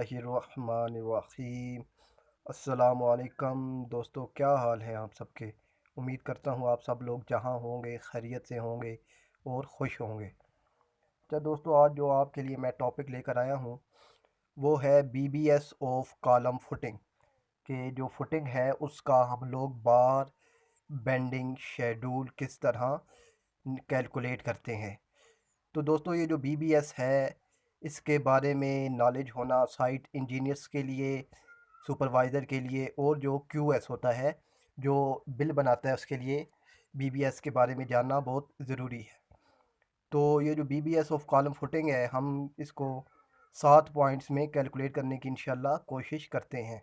बिस्मिल्लाहिर्रहमानिर्रहीम। अस्सलामुअलैकुम दोस्तों, क्या हाल है आप सबके। उम्मीद करता हूँ आप सब लोग जहाँ होंगे खैरियत से होंगे और खुश होंगे। अच्छा दोस्तों, आज जो आपके लिए मैं टॉपिक लेकर आया हूँ वो है बीबीएस ऑफ कॉलम फुटिंग। कि जो फुटिंग है उसका हम लोग बार बेंडिंग शेड्यूल किस तरह कैलकुलेट करते हैं। तो दोस्तों, ये जो बीबीएस है इसके बारे में नॉलेज होना साइट इंजीनियर्स के लिए, सुपरवाइज़र के लिए, और जो क्यूएस होता है जो बिल बनाता है उसके लिए बीबीएस के बारे में जानना बहुत ज़रूरी है। तो ये जो बीबीएस ऑफ कॉलम फुटिंग है, हम इसको 7 पॉइंट्स में कैलकुलेट करने की इंशाल्लाह कोशिश करते हैं।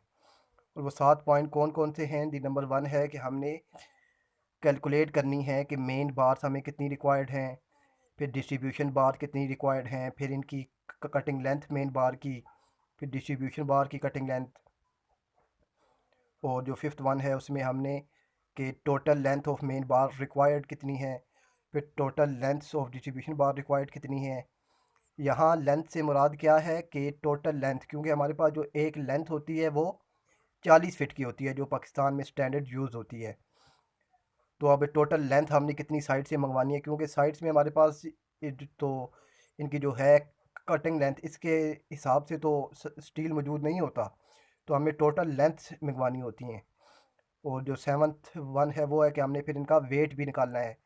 और वो 7 पॉइंट कौन कौन से हैं। दी नंबर 1 है कि हमने कैलकुलेट करनी है कि मेन बार्स हमें कितनी रिक्वायर्ड हैं, फिर डिस्ट्रीब्यूशन बार कितनी रिक्वायर्ड हैं, फिर इनकी कटिंग लेंथ मेन बार की, फिर डिस्ट्रीब्यूशन बार की कटिंग लेंथ। और जो फिफ्थ वन है उसमें हमने कि total length of main bar required कितनी है, फिर total length of distribution bar required कितनी है। यहाँ लेंथ से मुराद क्या है कि टोटल लेंथ, क्योंकि हमारे पास जो एक लेंथ होती है वो 40 फिट की होती है जो पाकिस्तान में स्टैंडर्ड यूज़ होती है। तो अब टोटल लेंथ हमने कितनी साइड से मंगवानी है, क्योंकि साइड्स में हमारे पास तो इनकी जो है कटिंग लेंथ इसके हिसाब से तो स्टील मौजूद नहीं होता। तो हमें टोटल लेंथ मंगवानी होती हैं। और जो सेवन्थ वन है वो है कि हमने फिर इनका वेट भी निकालना है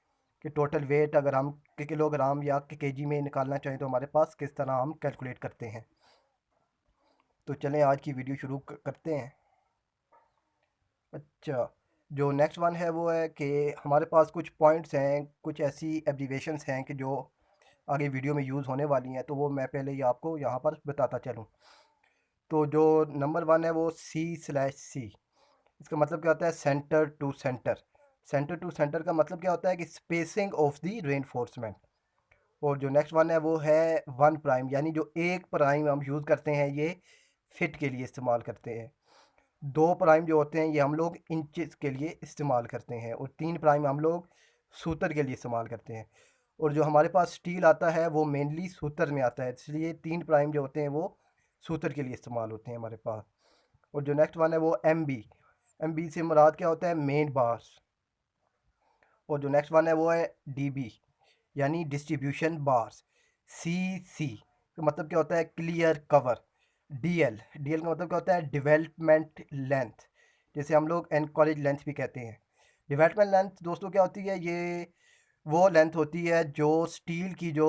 कि टोटल वेट अगर हम किलोग्राम या केजी में निकालना चाहें तो हमारे पास किस तरह हम कैलकुलेट करते हैं। तो चलें आज की वीडियो शुरू करते हैं। अच्छा, जो नेक्स्ट वन है वो है कि हमारे पास कुछ पॉइंट्स हैं, कुछ ऐसी एब्रीवेशंस हैं कि जो आगे वीडियो में यूज़ होने वाली हैं, तो वो मैं पहले ही आपको यहाँ पर बताता चलूँ। तो जो नंबर 1 है वो C/C। इसका मतलब क्या होता है? Centre to centre. Centre to centre का मतलब क्या होता है कि स्पेसिंग ऑफ द रेनफोर्समेंट। और जो नेक्स्ट वन है वो है 1 प्राइम, यानी जो 1 प्राइम हम यूज़ करते हैं ये फिट के लिए इस्तेमाल करते हैं। 2 प्राइम जो होते हैं ये हम लोग इंचेस के लिए इस्तेमाल करते हैं, और 3 प्राइम हम लोग सूतर के लिए इस्तेमाल करते हैं। और जो हमारे पास स्टील आता है वो मेनली सूतर में आता है, इसलिए 3 प्राइम जो होते हैं वो सूतर के लिए इस्तेमाल होते हैं हमारे पास। और जो नेक्स्ट वन है वो MB। MB से मुराद क्या होता है? Main bars. और जो नेक्स्ट वन है वो है DB, यानी डिस्ट्रीब्यूशन बार्स। CC का मतलब क्या होता है? Clear cover. DL का मतलब क्या होता है? डेवलपमेंट लेंथ, जैसे हम लोग एनकॉलेज लेंथ भी कहते हैं। डेवलपमेंट लेंथ दोस्तों क्या होती है? ये वो लेंथ होती है जो स्टील की जो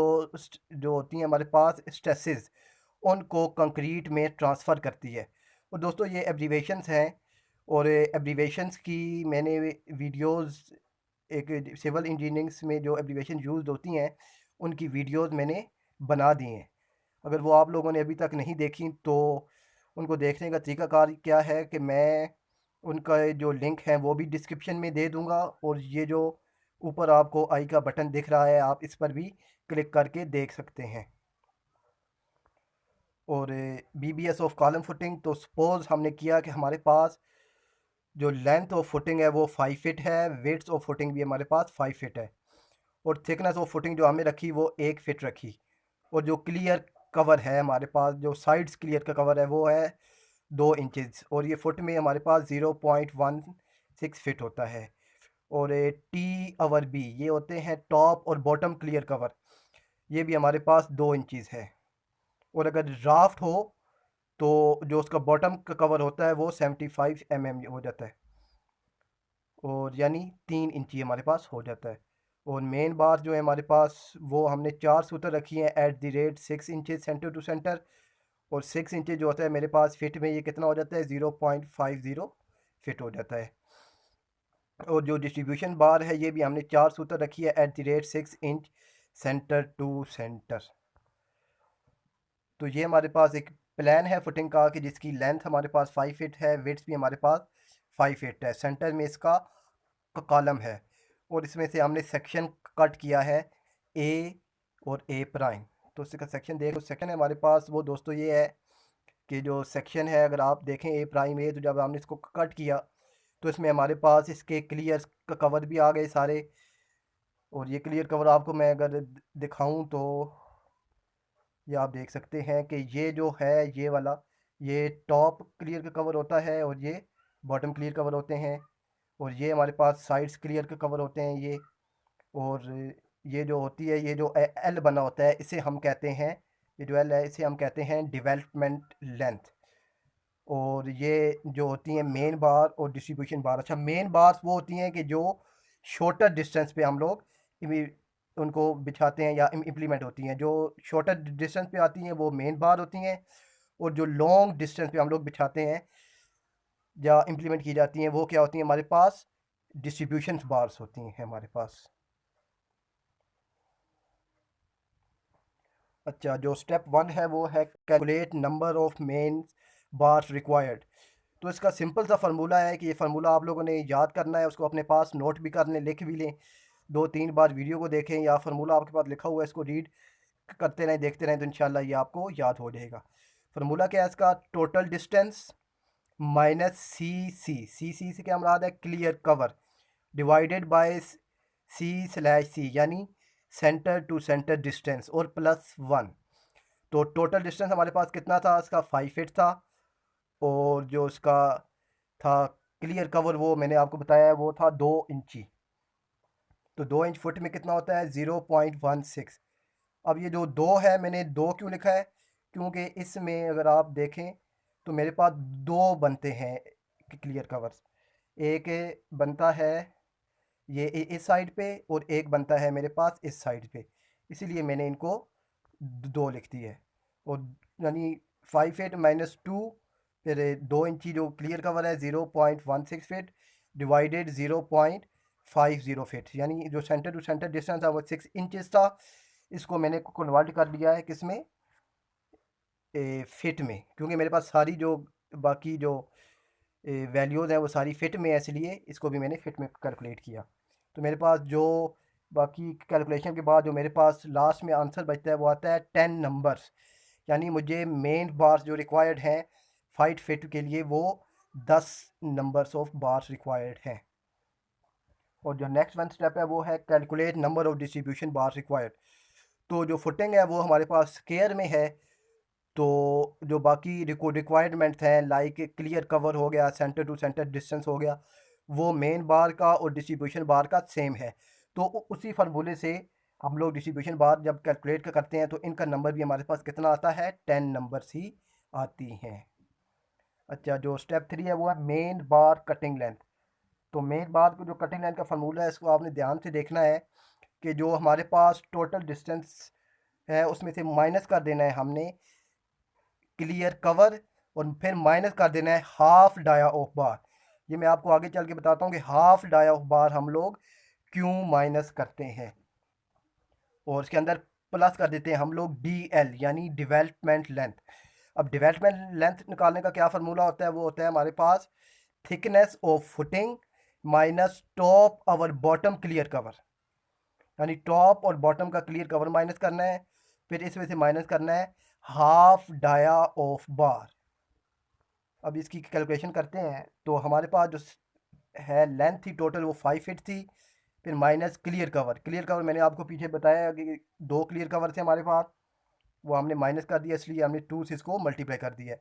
होती हैं हमारे पास स्ट्रेसेस, उनको कंक्रीट में ट्रांसफ़र करती है। और दोस्तों ये एब्रीवेशंस हैं, और एब्रीवेशंस की मैंने वीडियोस, एक सिविल इंजीनियरिंग्स में जो एब्रीवेशन यूज़ होती हैं उनकी वीडियोस मैंने बना दी हैं। अगर वो आप लोगों ने अभी तक नहीं देखी तो उनको देखने का तरीकाकार क्या है कि मैं उनका जो लिंक है वो भी डिस्क्रिप्शन में दे दूंगा, और ये जो ऊपर आपको आई का बटन दिख रहा है आप इस पर भी क्लिक करके देख सकते हैं। और बीबीएस ऑफ कॉलम फुटिंग, तो सपोज़ हमने किया कि हमारे पास जो लेंथ ऑफ फुटिंग है वो 5 फीट है, विड्थ ऑफ फुटिंग भी हमारे पास 5 फीट है, और थिकनेस ऑफ फुटिंग जो हमने रखी वो 1 फीट रखी। और जो क्लियर कवर है हमारे पास, जो साइड्स क्लियर का कवर है वो है 2 इंचज़, और ये फुट में हमारे पास 0.16 फिट होता है। और T/B ये होते हैं टॉप और बॉटम क्लियर कवर, ये भी हमारे पास 2 इंचज़ है। और अगर राफ्ट हो तो जो उसका बॉटम का कवर होता है वो 75 mm हो जाता है, और यानी 3 इंची हमारे पास हो जाता है। और मेन बार जो है हमारे पास वो हमने 4 सूत्र रखी हैं @ 6 इंचज़ सेंटर टू सेंटर। और 6 इंचज़ जो होता है मेरे पास फिट में ये कितना हो जाता है? 0.50 फिट हो जाता है। और जो डिस्ट्रीब्यूशन बार है ये भी हमने 4 सूत्र रखी है @ 6 इंच सेंटर टू सेंटर। तो ये हमारे पास एक प्लान है फुटिंग का कि जिसकी लेंथ हमारे पास 5 फीट है, विड्थ भी हमारे पास 5 फीट है, सेंटर में इसका कॉलम है, और इसमें से हमने सेक्शन कट किया है A और A प्राइम। तो इसका सेक्शन देखो, सेक्शन है हमारे पास वो दोस्तों ये है कि जो सेक्शन है अगर आप देखें A प्राइम A, तो जब हमने इसको कट किया तो इसमें हमारे पास इसके क्लियर का कवर भी आ गए सारे। और ये क्लियर कवर आपको मैं अगर दिखाऊं तो ये आप देख सकते हैं कि ये जो है ये वाला ये टॉप क्लियर का कवर होता है और ये बॉटम क्लियर कवर होते हैं। और ये हमारे पास साइड्स क्लियर के कवर होते हैं ये। और ये जो होती है, ये जो एल बना होता है, इसे हम कहते हैं, ये जो एल है इसे हम कहते हैं डेवलपमेंट लेंथ। और ये जो होती हैं मेन बार और डिस्ट्रीब्यूशन बार। अच्छा, मेन बार्स वो होती हैं कि जो शॉर्टर डिस्टेंस पे हम लोग उनको बिछाते हैं या इम्प्लीमेंट होती हैं। जो शॉर्टर डिस्टेंस पे आती हैं वो मेन बार होती हैं, और जो लॉन्ग डिस्टेंस पे हम लोग बिछाते हैं या इम्प्लीमेंट की जाती हैं वो क्या होती हैं हमारे पास, डिस्ट्रीब्यूशन बार्स होती हैं हमारे पास। अच्छा, जो स्टेप वन है वो है calculate number of main bars required. तो इसका सिंपल सा फार्मूला है कि ये फार्मूला आप लोगों ने याद करना है, उसको अपने पास नोट भी कर लें, लिख भी लें, दो तीन बार वीडियो को देखें या फार्मूला आपके पास लिखा हुआ है इसको रीड करते रहें, देखते रहें, तो इंशाल्लाह ये आपको याद हो जाएगा। फार्मूला क्या है इसका, टोटल डिस्टेंस माइनस सी से क्या मुराद है, क्लियर कवर, डिवाइडेड बाय सी/सी यानी सेंटर टू सेंटर डिस्टेंस, और प्लस वन। तो टोटल डिस्टेंस हमारे पास कितना था, इसका 5 फीट था। और जो इसका था क्लियर कवर, वो मैंने आपको बताया है वो था 2 इंची। तो 2 इंच फुट में कितना होता है, 0.16। अब ये जो दो है, मैंने दो क्यों लिखा है, क्योंकि इसमें अगर आप देखें तो मेरे पास दो बनते हैं क्लियर कवर्स। एक बनता है ये इस साइड पे, और एक बनता है मेरे पास इस साइड पे, इसीलिए मैंने इनको दो लिख दी है। और यानी 5 फीट - 2, फिर 2 इंची जो क्लियर कवर है 0.16 फीट डिवाइडेड 0.50 फीट, यानी जो सेंटर टू सेंटर डिस्टेंस था वो 6 इंचज़ था। इसको मैंने कन्वर्ट कर लिया है किस में, फिट में, क्योंकि मेरे पास सारी जो बाकी जो वैल्यूज़ हैं वो सारी फिट में है, इसलिए इसको भी मैंने फिट में कैलकुलेट किया। तो मेरे पास जो बाकी कैलकुलेशन के बाद जो मेरे पास लास्ट में आंसर बचता है वो आता है 10 नंबर्स। यानी मुझे मेन बार्स जो रिक्वायर्ड हैं 5 फीट के लिए, वो 10 नंबर्स ऑफ बार्स रिक्वायर्ड हैं। और जो नेक्स्ट वन स्टेप है वो है calculate number of distribution bars required. तो जो फुटिंग है वो हमारे पास स्क्वायर में है। तो जो बाकी रिक्वायरमेंट्स हैं, लाइक क्लियर कवर हो गया, सेंटर टू सेंटर डिस्टेंस हो गया, वो मेन बार का और डिस्ट्रीब्यूशन बार का सेम है। तो उसी फार्मूले से हम लोग डिस्ट्रीब्यूशन बार जब कैलकुलेट करते हैं तो इनका नंबर भी हमारे पास कितना आता है, 10 नंबर्स ही आती हैं। अच्छा, जो स्टेप 3 है वो है मेन बार कटिंग लेंथ। तो मेन बार को जो कटिंग लेंथ का फार्मूला है, इसको आपने ध्यान से देखना है कि जो हमारे पास टोटल डिस्टेंस है उसमें से माइनस कर देना है हमने क्लियर कवर, और फिर माइनस कर देना है हाफ डाया ऑफ बार। ये मैं आपको आगे चल के बताता हूँ कि हाफ डाया ऑफ बार हम लोग क्यों माइनस करते हैं। और इसके अंदर प्लस कर देते हैं हम लोग DL यानी डेवलपमेंट लेंथ। अब डेवलपमेंट लेंथ निकालने का क्या फार्मूला होता है, वो होता है हमारे पास thickness of footing minus top और बॉटम क्लियर कवर। यानी टॉप और बॉटम का क्लियर कवर माइनस करना है, फिर इसमें से माइनस करना है हाफ डाया ऑफ बार। अब इसकी कैलकुलेशन करते हैं तो हमारे पास जो है लेंथ थी टोटल वो 5 फीट थी, फिर माइनस क्लियर कवर मैंने आपको पीछे बताया कि दो क्लियर कवर थे हमारे पास, वो हमने माइनस कर दिया, इसलिए हमने 2 से इसको मल्टीप्लाई कर दिया।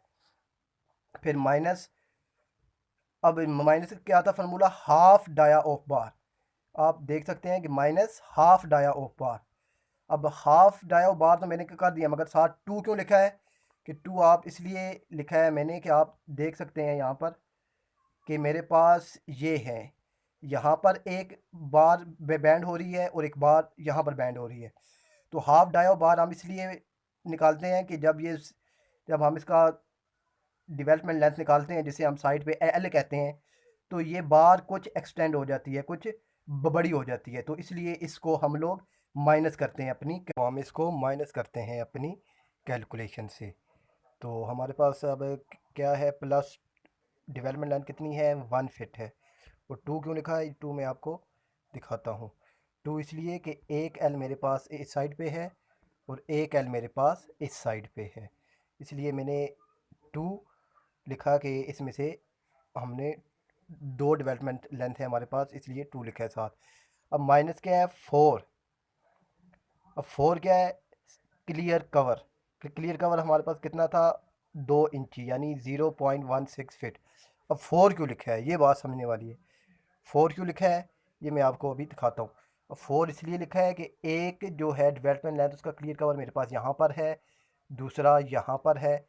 फिर माइनस, अब माइनस क्या था formula, half dia of bar. आप देख सकते हैं कि minus half dia of bar. अब हाफ डाया ऑफ बार तो मैंने कर दिया, मगर साथ टू क्यों लिखा है, कि टू आप इसलिए लिखा है मैंने कि आप देख सकते हैं यहाँ पर कि मेरे पास ये है, यहाँ पर एक बार बैंड हो रही है और एक बार यहाँ पर बैंड हो रही है। तो हाफ डाया बार हम इसलिए निकालते हैं कि जब हम इसका डेवलपमेंट लेंथ निकालते हैं, जिसे हम साइड पे एल कहते हैं, तो ये बार कुछ एक्सटेंड हो जाती है, कुछ बड़ी हो जाती है, तो इसलिए इसको हम लोग माइनस करते हैं अपनी, हम इसको माइनस करते हैं अपनी कैलकुलेशन से। तो हमारे पास अब क्या है, प्लस डेवलपमेंट लेंथ कितनी है, 1 फीट है। और टू क्यों लिखा है, टू मैं आपको दिखाता हूँ। टू इसलिए कि एक एल मेरे पास इस साइड पे है और एक एल मेरे पास इस साइड पे है, इसलिए मैंने टू लिखा कि इसमें से हमने दो डेवलपमेंट लेंथ है हमारे पास, इसलिए टू लिखा है साथ। अब माइनस क्या है, 4। अब 4 क्या है, क्लियर कवर। क्लियर कवर हमारे पास कितना था, 2 इंची यानी 0.16 फिट। अब 4 क्यों लिखा है, ये बात समझने वाली है। 4 क्यों लिखा है ये मैं आपको अभी दिखाता हूँ। अब 4 इसलिए लिखा है कि एक जो है डेवलपमेंट लेंथ उसका क्लियर कवर मेरे पास यहाँ पर है, दूसरा यहाँ पर है,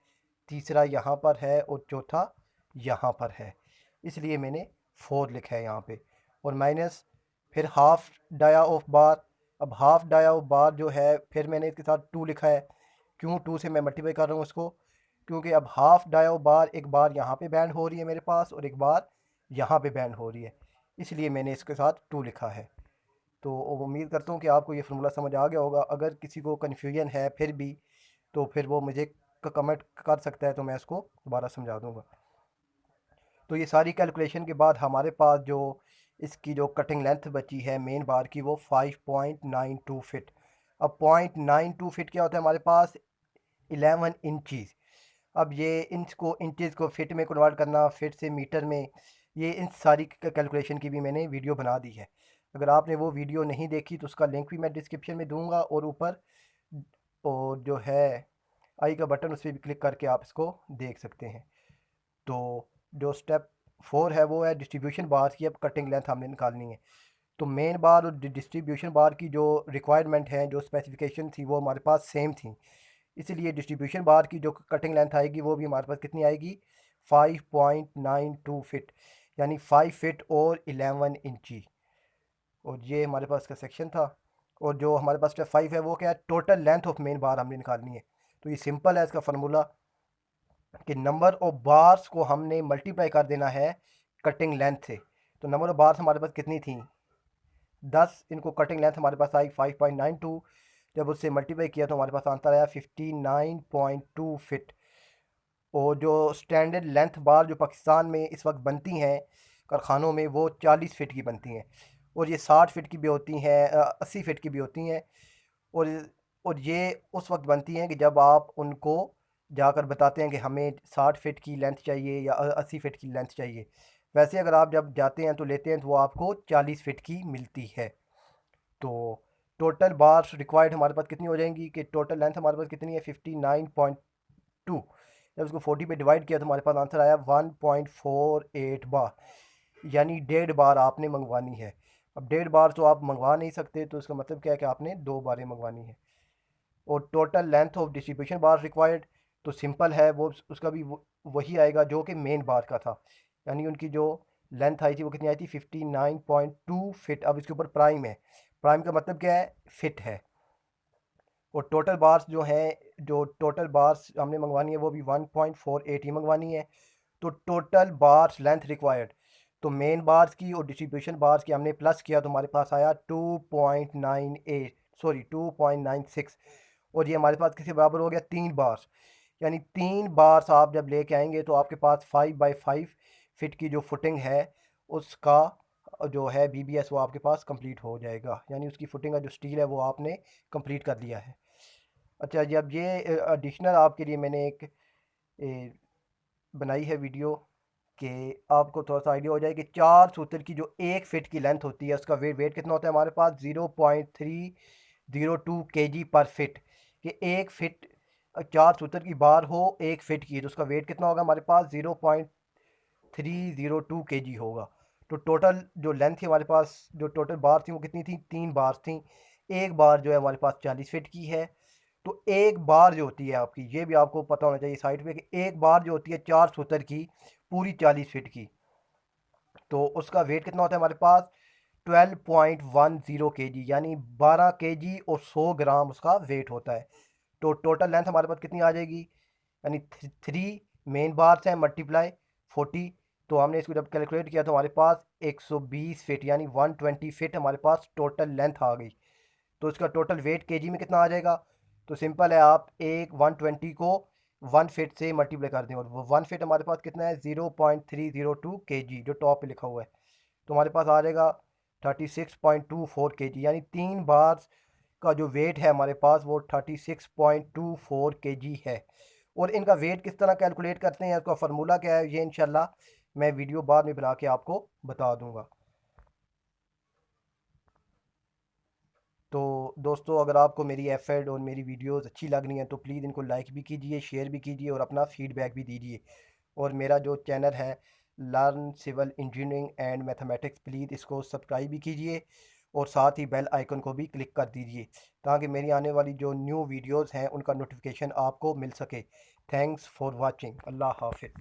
तीसरा यहाँ पर है और चौथा यहाँ पर है, इसलिए मैंने 4 लिखा है यहाँ पे। और माइनस फिर हाफ डाया ऑफ बार। अब हाफ डाया ऑफ बार जो है फिर मैंने इसके साथ 2 लिखा है। क्यों 2 से मैं मल्टीप्लाई कर रहा हूँ इसको, क्योंकि अब हाफ डाया ऑफ बार एक बार यहाँ पे बैंड हो रही है मेरे पास और एक बार यहाँ पे बैंड हो रही है, इसलिए मैंने इसके साथ 2 लिखा है। तो उम्मीद करता हूँ कि आपको ये फार्मूला समझ आ गया होगा। अगर किसी को कन्फ्यूजन है फिर भी तो फिर वो मुझे कमेंट कर सकता है, तो मैं इसको दोबारा समझा दूँगा। तो ये सारी कैलकुलेशन के बाद हमारे पास जो इसकी जो कटिंग लेंथ बची है मेन बार की वो 5.92 फिट। अब 0.92 फिट क्या होता है हमारे पास, 11 इंचज़। अब ये इंच को इंचज़ को फिट में कन्वर्ट करना, फिट से मीटर में, ये इन सारी कैलकुलेशन की भी मैंने वीडियो बना दी है। अगर आपने वो वीडियो नहीं देखी तो उसका लिंक भी मैं डिस्क्रिप्शन में दूंगा और ऊपर और जो है आई का बटन उस पर भी क्लिक करके आप इसको देख सकते हैं। तो जो स्टेप 4 है वो है डिस्ट्रीब्यूशन बार की। अब कटिंग लेंथ हमने निकालनी है। तो मेन बार और डिस्ट्रीब्यूशन बार की जो रिक्वायरमेंट है, जो स्पेसिफिकेशन थी वो हमारे पास सेम थी, इसलिए डिस्ट्रीब्यूशन बार की जो कटिंग लेंथ आएगी वो भी हमारे पास कितनी आएगी, 5.92 फिट, यानी 5 फिट और 11 इंची। और ये हमारे पास का सेक्शन था। और जो हमारे पास स्टेप 5 है वो क्या है, टोटल लेंथ ऑफ मेन बार हमने निकालनी है। तो ये सिंपल है इसका फार्मूला कि नंबर ऑफ बार्स को हमने मल्टीप्लाई कर देना है कटिंग लेंथ से। तो नंबर ऑफ बार्स हमारे पास कितनी थी, 10। इनको कटिंग लेंथ हमारे पास आई 5.92, जब उससे मल्टीप्लाई किया तो हमारे पास आंसर आया 59.2 फिट। और जो स्टैंडर्ड लेंथ बार जो पाकिस्तान में इस वक्त बनती हैं कारखानों में वो 40 फिट की बनती हैं, और ये 60 फिट की भी होती हैं, 80 फिट की भी होती हैं। और और ये उस वक्त बनती हैं कि जब आप उनको जाकर बताते हैं कि हमें 60 फिट की लेंथ चाहिए या 80 फिट की लेंथ चाहिए। वैसे अगर आप जब जाते हैं तो लेते हैं तो वो आपको 40 फिट की मिलती है। तो टोटल बार्स रिक्वायर्ड हमारे पास कितनी हो जाएंगी कि टोटल लेंथ हमारे पास कितनी है 59.2। जब उसको 40 पे डिवाइड किया तो हमारे पास आंसर आया 1.48 बार, यानी 1.5 बार आपने मंगवानी है। अब 1.5 बार तो आप मंगवा नहीं सकते, तो इसका मतलब क्या है कि आपने 2 बारें मंगवानी है। और total length of distribution bar required, तो सिंपल है वो उसका भी वही आएगा जो कि मेन बार का था, यानी उनकी जो लेंथ आई थी वो कितनी आई थी 59.2 फिट। अब इसके ऊपर प्राइम है, प्राइम का मतलब क्या है, फिट है। और टोटल बार्स जो हैं, जो टोटल बार्स हमने मंगवानी है वो भी 1.48 ही मंगवानी है। तो टोटल बार्स लेंथ रिक्वायर्ड, तो मेन बार्स की और डिस्ट्रीब्यूशन बार्स की हमने प्लस किया तो हमारे पास आया 2.98, सॉरी 2.96। और ये हमारे पास किसी बराबर हो गया 3 बार्स, यानी 3 बार्स आप जब लेके आएंगे तो आपके पास 5x5 फिट की जो फुटिंग है उसका जो है बीबीएस वो आपके पास कंप्लीट हो जाएगा, यानी उसकी फुटिंग का जो स्टील है वो आपने कंप्लीट कर लिया है। अच्छा जी, अब ये एडिशनल आपके लिए मैंने एक बनाई है वीडियो कि आपको थोड़ा सा आइडिया हो जाए कि 4 सूत्र की जो 1 फिट की लेंथ होती है उसका वेट कितना होता है हमारे पास, 0.302 kg पर फिट। कि 1 फिट 4 सूत्र की बार हो 1 फिट की तो उसका वेट कितना होगा हमारे पास, 0.302 kg होगा। तो टोटल जो लेंथ थी हमारे पास, जो टोटल बार थी वो कितनी थी, 3 बार थी। एक बार जो है हमारे पास 40 फिट की है। तो एक बार जो होती है आपकी, ये भी आपको पता होना चाहिए साइड पे, कि एक बार जो होती है 4 सूत्र की पूरी 40 फिट की, तो उसका वेट कितना होता है हमारे पास, 12.10 kg, यानी 12 kg और 100 ग्राम उसका वेट होता है। तो टोटल लेंथ हमारे पास कितनी आ जाएगी, यानी 3 मेन बार्स हैं मल्टीप्लाई 40। तो हमने इसको जब कैलकुलेट किया तो हमारे पास 120 फिट यानी 120 फिट हमारे पास टोटल लेंथ आ गई। तो इसका टोटल वेट केजी में कितना आ जाएगा, तो सिंपल है, आप एक 120 को 1 फिट से मल्टीप्लाई कर दें और वो 1 फिट हमारे पास कितना है 0.302 kg, जो टॉप पे लिखा हुआ है। तो हमारे पास आ जाएगा 36.24 kg, यानी 3 बार का जो वेट है हमारे पास वो 36.24 kg है। और इनका वेट किस तरह कैलकुलेट करते हैं, इसका फार्मूला क्या है, ये इंशाल्लाह मैं वीडियो बाद में बना के आपको बता दूंगा। तो दोस्तों, अगर आपको मेरी एफर्ट और मेरी वीडियोस अच्छी लग रही हैं तो प्लीज़ इनको लाइक भी कीजिए, शेयर भी कीजिए और अपना फीडबैक भी दीजिए। और मेरा जो चैनल है learn civil engineering and mathematics, please इसको सब्सक्राइब भी कीजिए और साथ ही बेल आइकन को भी क्लिक कर दीजिए ताकि मेरी आने वाली जो न्यू वीडियोस हैं उनका नोटिफिकेशन आपको मिल सके। Thanks for watching. अल्लाह हाफिज़।